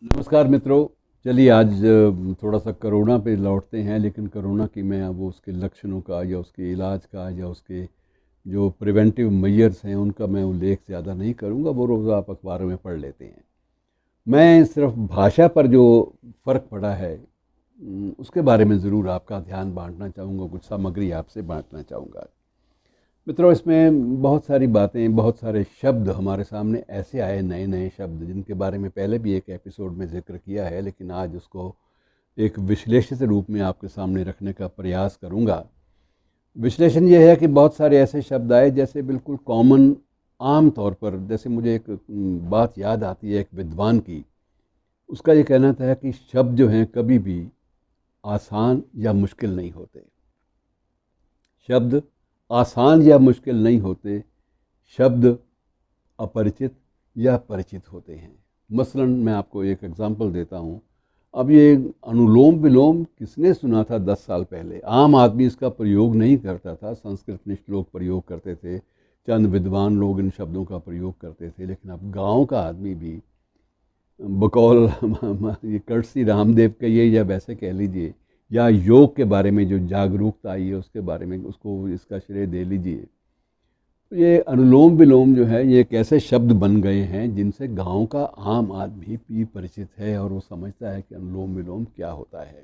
नमस्कार मित्रों। चलिए आज थोड़ा सा कोरोना पे लौटते हैं, लेकिन कोरोना की मैं अब उसके लक्षणों का या उसके इलाज का या उसके जो प्रिवेंटिव मेजर्स हैं उनका मैं उल्लेख ज़्यादा नहीं करूँगा, वो रोज़ आप अखबारों में पढ़ लेते हैं। मैं सिर्फ भाषा पर जो फ़र्क पड़ा है उसके बारे में ज़रूर आपका ध्यान बांटना चाहूँगा, कुछ सामग्री आपसे बांटना चाहूँगा। मित्रों, इसमें बहुत सारी बातें, बहुत सारे शब्द हमारे सामने ऐसे आए, नए नए शब्द जिनके बारे में पहले भी एक एपिसोड में जिक्र किया है, लेकिन आज उसको एक विश्लेषित रूप में आपके सामने रखने का प्रयास करूंगा। विश्लेषण ये है कि बहुत सारे ऐसे शब्द आए जैसे बिल्कुल कॉमन, आम तौर पर, जैसे मुझे एक बात याद आती है एक विद्वान की। उसका ये कहना था कि शब्द जो हैं कभी भी आसान या मुश्किल नहीं होते। शब्द आसान या मुश्किल नहीं होते, शब्द अपरिचित या परिचित होते हैं। मसलन मैं आपको एक एग्जांपल देता हूँ। अब ये अनुलोम विलोम किसने सुना था 10 साल पहले? आम आदमी इसका प्रयोग नहीं करता था, संस्कृतनिष्ठ लोग प्रयोग करते थे, चंद विद्वान लोग इन शब्दों का प्रयोग करते थे। लेकिन अब गांव का आदमी भी बकौल ये कर्टसी रामदेव का ये, या वैसे कह लीजिए, या योग के बारे में जो जागरूकता आई है उसके बारे में उसको इसका श्रेय दे लीजिए। तो ये अनुलोम विलोम जो है ये एक ऐसे शब्द बन गए हैं जिनसे गांव का आम आदमी भी परिचित है और वो समझता है कि अनुलोम विलोम क्या होता है।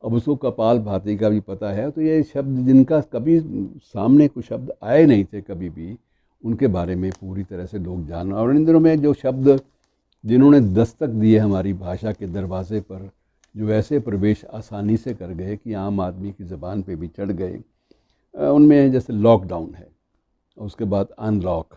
अब उसको कपाल भाती का भी पता है। तो ये शब्द जिनका कभी सामने कुछ शब्द आए नहीं थे कभी भी, उनके बारे में पूरी तरह से लोग जान। और इन दिनों में जो शब्द जिन्होंने दस्तक दिए हमारी भाषा के दरवाजे पर, जो ऐसे प्रवेश आसानी से कर गए कि आम आदमी की ज़बान पे भी चढ़ गए, उनमें जैसे लॉकडाउन है, उसके बाद अनलॉक,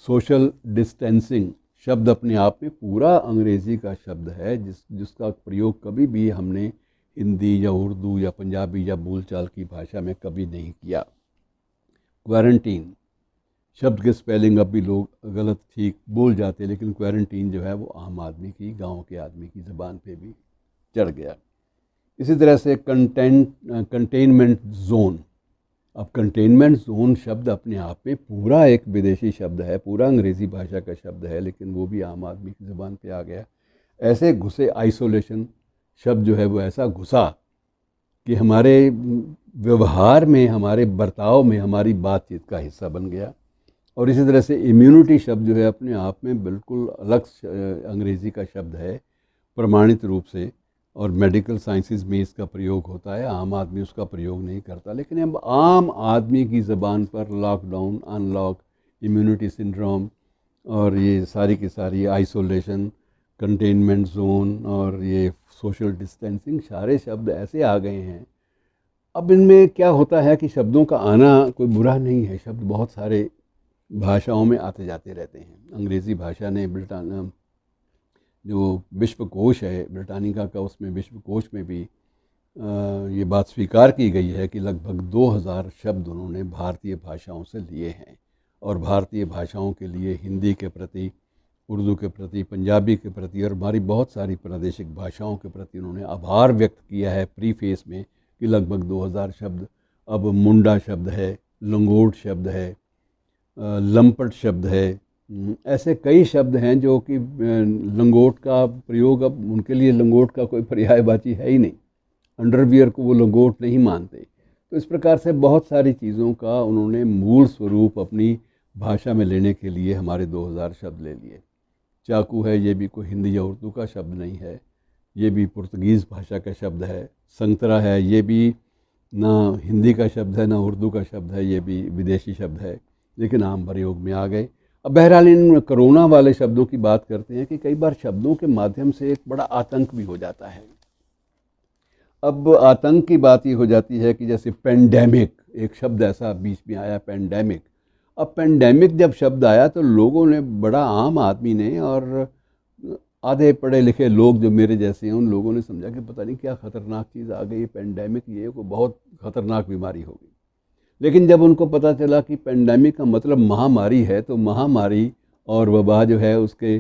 सोशल डिस्टेंसिंग शब्द अपने आप में पूरा अंग्रेज़ी का शब्द है जिसका प्रयोग कभी भी हमने हिंदी या उर्दू या पंजाबी या बोलचाल की भाषा में कभी नहीं किया। क्वारंटीन शब्द के स्पेलिंग अब भी लोग गलत ठीक बोल जाते, लेकिन क्वारंटीन जो है वो आम आदमी की, गांव के आदमी की ज़बान पे भी चढ़ गया। इसी तरह से कंटेनमेंट जोन। अब कंटेनमेंट जोन शब्द अपने आप में पूरा एक विदेशी शब्द है, पूरा अंग्रेज़ी भाषा का शब्द है, लेकिन वो भी आम आदमी की ज़बान पे आ गया। ऐसे घुसे आइसोलेशन शब्द जो है वो ऐसा घुसा कि हमारे व्यवहार में, हमारे बर्ताव में, हमारी बातचीत का हिस्सा बन गया। और इसी तरह से इम्यूनिटी शब्द जो है अपने आप में बिल्कुल अलग अंग्रेज़ी का शब्द है प्रमाणित रूप से, और मेडिकल साइंसेज में इसका प्रयोग होता है। आम आदमी उसका प्रयोग नहीं करता, लेकिन अब आम आदमी की ज़बान पर लॉकडाउन, अनलॉक, इम्यूनिटी सिंड्रोम और ये सारी की सारी आइसोलेशन, कंटेनमेंट जोन और ये सोशल डिस्टेंसिंग, सारे शब्द ऐसे आ गए हैं। अब इनमें क्या होता है कि शब्दों का आना कोई बुरा नहीं है। शब्द बहुत सारे भाषाओं में आते जाते रहते हैं। अंग्रेज़ी भाषा ने जो विश्वकोश है ब्रिटानिका का, उसमें विश्वकोश में भी ये बात स्वीकार की गई है कि लगभग 2000 शब्द उन्होंने भारतीय भाषाओं से लिए हैं। और भारतीय भाषाओं के लिए हिंदी के प्रति, उर्दू के प्रति, पंजाबी के प्रति और हमारी बहुत सारी प्रादेशिक भाषाओं के प्रति उन्होंने आभार व्यक्त किया है प्रीफेस में कि लगभग 2000 शब्द। अब मुंडा शब्द है, लंगोट शब्द है, लंपट शब्द है, ऐसे कई शब्द हैं जो कि लंगोट का प्रयोग, अब उनके लिए लंगोट का कोई पर्यायवाची है ही नहीं। अंडरवियर को वो लंगोट नहीं मानते। तो इस प्रकार से बहुत सारी चीज़ों का उन्होंने मूल स्वरूप अपनी भाषा में लेने के लिए हमारे 2000 शब्द ले लिए। चाकू है, ये भी कोई हिंदी या उर्दू का शब्द नहीं है, ये भी पुर्तगीज़ भाषा का शब्द है। संतरा है, ये भी ना हिंदी का शब्द है ना उर्दू का शब्द है, ये भी विदेशी शब्द है, लेकिन आम प्रयोग में आ गए। अब बहरहाल इन कोरोना वाले शब्दों की बात करते हैं कि कई बार शब्दों के माध्यम से एक बड़ा आतंक भी हो जाता है। अब आतंक की बात ये हो जाती है कि जैसे पेंडेमिक, एक शब्द ऐसा बीच में आया, पेंडेमिक। अब पेंडेमिक जब शब्द आया तो लोगों ने, बड़ा आम आदमी ने और आधे पढ़े लिखे लोग जो मेरे जैसे हैं, उन लोगों ने समझा कि पता नहीं क्या ख़तरनाक चीज़ आ गई, पेंडेमिक, ये को बहुत ख़तरनाक बीमारी होगी। लेकिन जब उनको पता चला कि पेंडेमिक का मतलब महामारी है, तो महामारी और वबा जो है उसके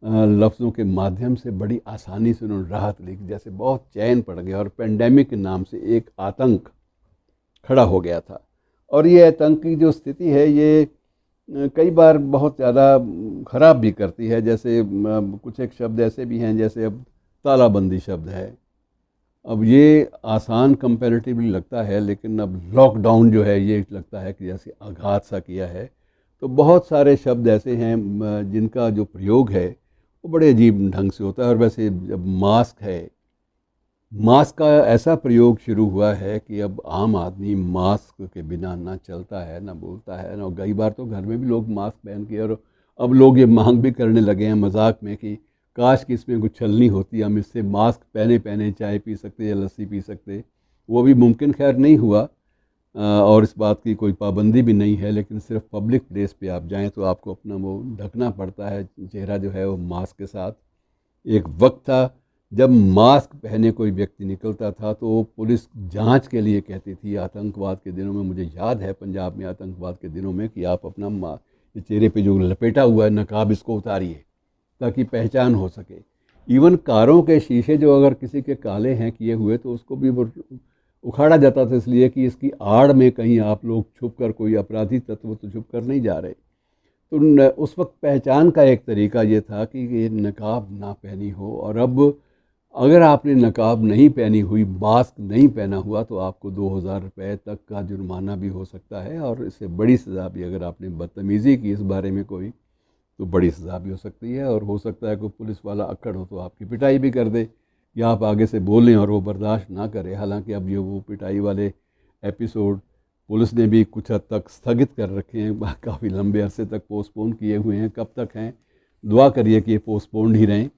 लफ्ज़ों के माध्यम से बड़ी आसानी से उन्होंने राहत ली, जैसे बहुत चैन पड़ गया और पेंडेमिक के नाम से एक आतंक खड़ा हो गया था। और ये आतंक की जो स्थिति है, ये कई बार बहुत ज़्यादा ख़राब भी करती है। जैसे कुछ एक शब्द ऐसे भी हैं, जैसे अब तालाबंदी शब्द है। अब ये आसान कंपैरेटिवली लगता है, लेकिन अब लॉकडाउन जो है ये लगता है कि जैसे आघात सा किया है। तो बहुत सारे शब्द ऐसे हैं जिनका जो प्रयोग है वो बड़े अजीब ढंग से होता है। और वैसे जब मास्क है, मास्क का ऐसा प्रयोग शुरू हुआ है कि अब आम आदमी मास्क के बिना ना चलता है, ना बोलता है, ना। कई बार तो घर में भी लोग मास्क पहन के, और अब लोग ये मांग भी करने लगे हैं मजाक में कि काश कि इसमें कुछ छलनी होती, हम इससे मास्क पहने पहने चाय पी सकते या लस्सी पी सकते। वो भी मुमकिन खैर नहीं हुआ। और इस बात की कोई पाबंदी भी नहीं है, लेकिन सिर्फ पब्लिक प्लेस पे आप जाएं तो आपको अपना वो ढकना पड़ता है, चेहरा जो है वो मास्क के साथ। एक वक्त था जब मास्क पहने कोई व्यक्ति निकलता था तो पुलिस जांच के लिए कहती थी। आतंकवाद के दिनों में मुझे याद है, पंजाब में आतंकवाद के दिनों में, कि आप अपना ये चेहरे पे जो लपेटा हुआ है नकाब, इसको उतारिए ताकि पहचान हो सके। इवन कारों के शीशे जो अगर किसी के काले हैं किए हुए तो उसको भी वो उखाड़ा जाता था, इसलिए कि इसकी आड़ में कहीं आप लोग छुप कर, कोई अपराधी तत्व तो छुप कर नहीं जा रहे। तो उस वक्त पहचान का एक तरीका ये था कि ये नकाब ना पहनी हो। और अब अगर आपने नकाब नहीं पहनी हुई, मास्क नहीं पहना हुआ, तो आपको 2000 रुपये तक का जुर्माना भी हो सकता है, और इससे बड़ी सज़ा भी, अगर आपने बदतमीज़ी की इस बारे में कोई, तो बड़ी सज़ा भी हो सकती है। और हो सकता है कोई पुलिस वाला अक्कड़ हो तो आपकी पिटाई भी कर दे, या आप आगे से बोलें और वो बर्दाश्त ना करे। हालांकि अब ये वो पिटाई वाले एपिसोड पुलिस ने भी कुछ हद तक स्थगित कर रखे हैं, काफ़ी लंबे अरसे तक पोस्टपोन किए हुए हैं। कब तक हैं, दुआ करिए कि ये पोस्टपोन ही रहें।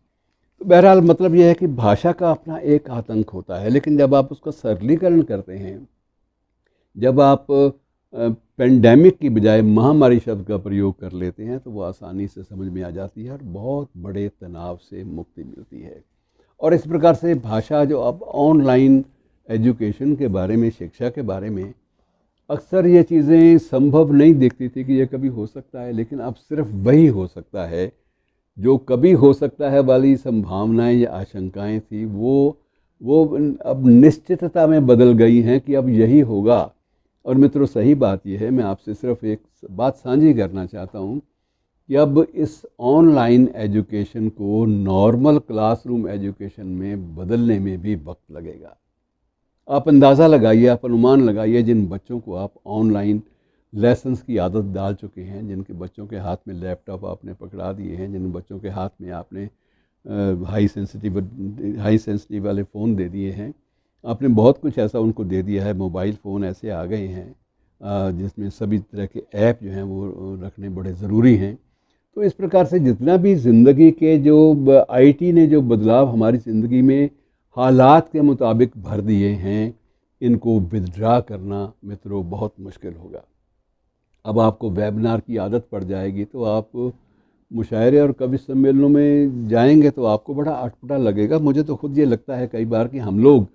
तो बहरहाल मतलब यह है कि भाषा का अपना एक आतंक होता है, लेकिन जब आप उसका सरलीकरण करते हैं, जब आप पेंडेमिक की बजाय महामारी शब्द का प्रयोग कर लेते हैं, तो वो आसानी से समझ में आ जाती है और बहुत बड़े तनाव से मुक्ति मिलती है। और इस प्रकार से भाषा, जो अब ऑनलाइन एजुकेशन के बारे में, शिक्षा के बारे में, अक्सर ये चीज़ें संभव नहीं दिखती थी कि ये कभी हो सकता है, लेकिन अब सिर्फ वही हो सकता है जो कभी हो सकता है वाली संभावनाएं या आशंकाएं थी, वो अब निश्चितता में बदल गई हैं कि अब यही होगा। और मित्रों, सही बात यह है, मैं आपसे सिर्फ एक बात साझी करना चाहता हूँ कि अब इस ऑनलाइन एजुकेशन को नॉर्मल क्लासरूम एजुकेशन में बदलने में भी वक्त लगेगा। आप अंदाज़ा लगाइए, आप अनुमान लगाइए, जिन बच्चों को आप ऑनलाइन लेसन्स की आदत डाल चुके हैं, जिनके बच्चों के हाथ में लैपटॉप आपने पकड़ा दिए हैं, जिन बच्चों के हाथ में आपने हाई सेंसिटिव वाले फ़ोन दे दिए हैं, आपने बहुत कुछ ऐसा उनको दे दिया है। मोबाइल फ़ोन ऐसे आ गए हैं जिसमें सभी तरह के ऐप जो हैं वो रखने बड़े ज़रूरी हैं। तो इस प्रकार से जितना भी ज़िंदगी के जो आईटी ने जो बदलाव हमारी ज़िंदगी में हालात के मुताबिक भर दिए हैं, इनको विदड्रा करना मित्रों बहुत मुश्किल होगा। अब आपको वेबिनार की आदत पड़ जाएगी तो आप मुशायरे और कवि सम्मेलनों में जाएंगे तो आपको बड़ा अटपटा लगेगा। मुझे तो खुद ये लगता है कई बार कि हम लोग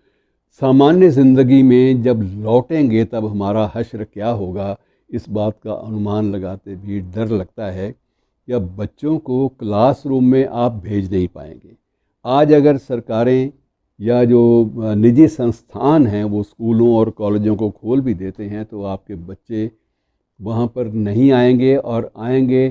सामान्य ज़िंदगी में जब लौटेंगे तब हमारा हश्र क्या होगा, इस बात का अनुमान लगाते भी डर लगता है कि अब बच्चों को क्लासरूम में आप भेज नहीं पाएंगे। आज अगर सरकारें या जो निजी संस्थान हैं वो स्कूलों और कॉलेजों को खोल भी देते हैं, तो आपके बच्चे वहाँ पर नहीं आएंगे, और आएंगे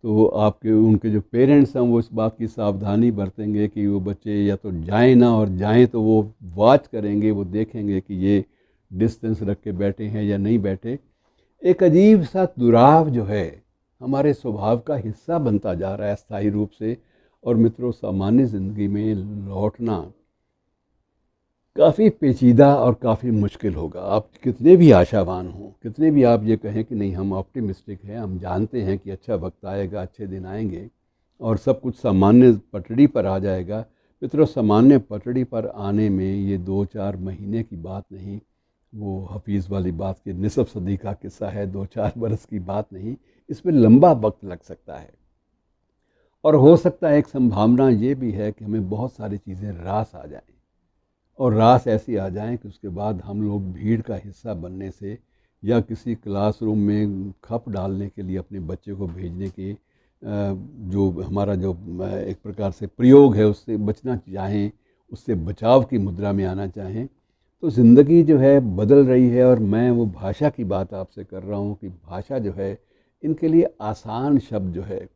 तो आपके उनके जो पेरेंट्स हैं वो इस बात की सावधानी बरतेंगे कि वो बच्चे या तो जाएं ना, और जाएं तो वो वॉच करेंगे, वो देखेंगे कि ये डिस्टेंस रख के बैठे हैं या नहीं बैठे। एक अजीब सा दुराव जो है हमारे स्वभाव का हिस्सा बनता जा रहा है स्थायी रूप से। और मित्रों, सामान्य ज़िंदगी में लौटना काफ़ी पेचीदा और काफ़ी मुश्किल होगा। आप कितने भी आशावान हों, कितने भी आप ये कहें कि नहीं हम ऑप्टिमिस्टिक हैं, हम जानते हैं कि अच्छा वक्त आएगा, अच्छे दिन आएंगे और सब कुछ सामान्य पटड़ी पर आ जाएगा। मित्रों, सामान्य पटड़ी पर आने में ये 2-4 महीने की बात नहीं, वो हफीज़ वाली बात की निसफ सदी का किस्सा है, 2-4 बरस की बात नहीं, इसमें लंबा वक्त लग सकता है। और हो सकता है एक संभावना ये भी है कि हमें बहुत सारी चीज़ें रास आ जाएं, और रास ऐसी आ जाएं कि उसके बाद हम लोग भीड़ का हिस्सा बनने से या किसी क्लासरूम में खप डालने के लिए अपने बच्चे को भेजने के जो हमारा जो एक प्रकार से प्रयोग है उससे बचना चाहें, उससे बचाव की मुद्रा में आना चाहें। तो ज़िंदगी जो है बदल रही है, और मैं वो भाषा की बात आपसे कर रहा हूँ कि भाषा जो है इनके लिए आसान शब्द जो है,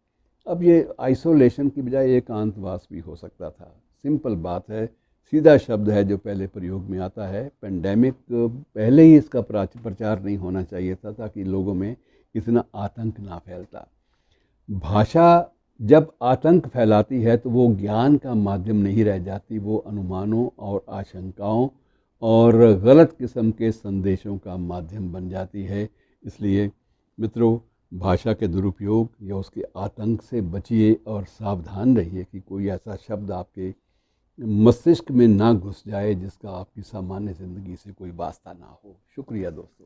अब ये आइसोलेशन की बजाय एकांतवास भी हो सकता था। सिंपल बात है, सीधा शब्द है जो पहले प्रयोग में आता है। पेंडेमिक पहले ही इसका प्रचार नहीं होना चाहिए था, ताकि लोगों में इतना आतंक ना फैलता। भाषा जब आतंक फैलाती है तो वो ज्ञान का माध्यम नहीं रह जाती, वो अनुमानों और आशंकाओं और गलत किस्म के संदेशों का माध्यम बन जाती है। इसलिए मित्रों, भाषा के दुरुपयोग या उसके आतंक से बचिए और सावधान रहिए कि कोई ऐसा शब्द आपके मस्तिष्क में ना घुस जाए जिसका आपकी सामान्य ज़िंदगी से कोई वास्ता ना हो। शुक्रिया दोस्तों।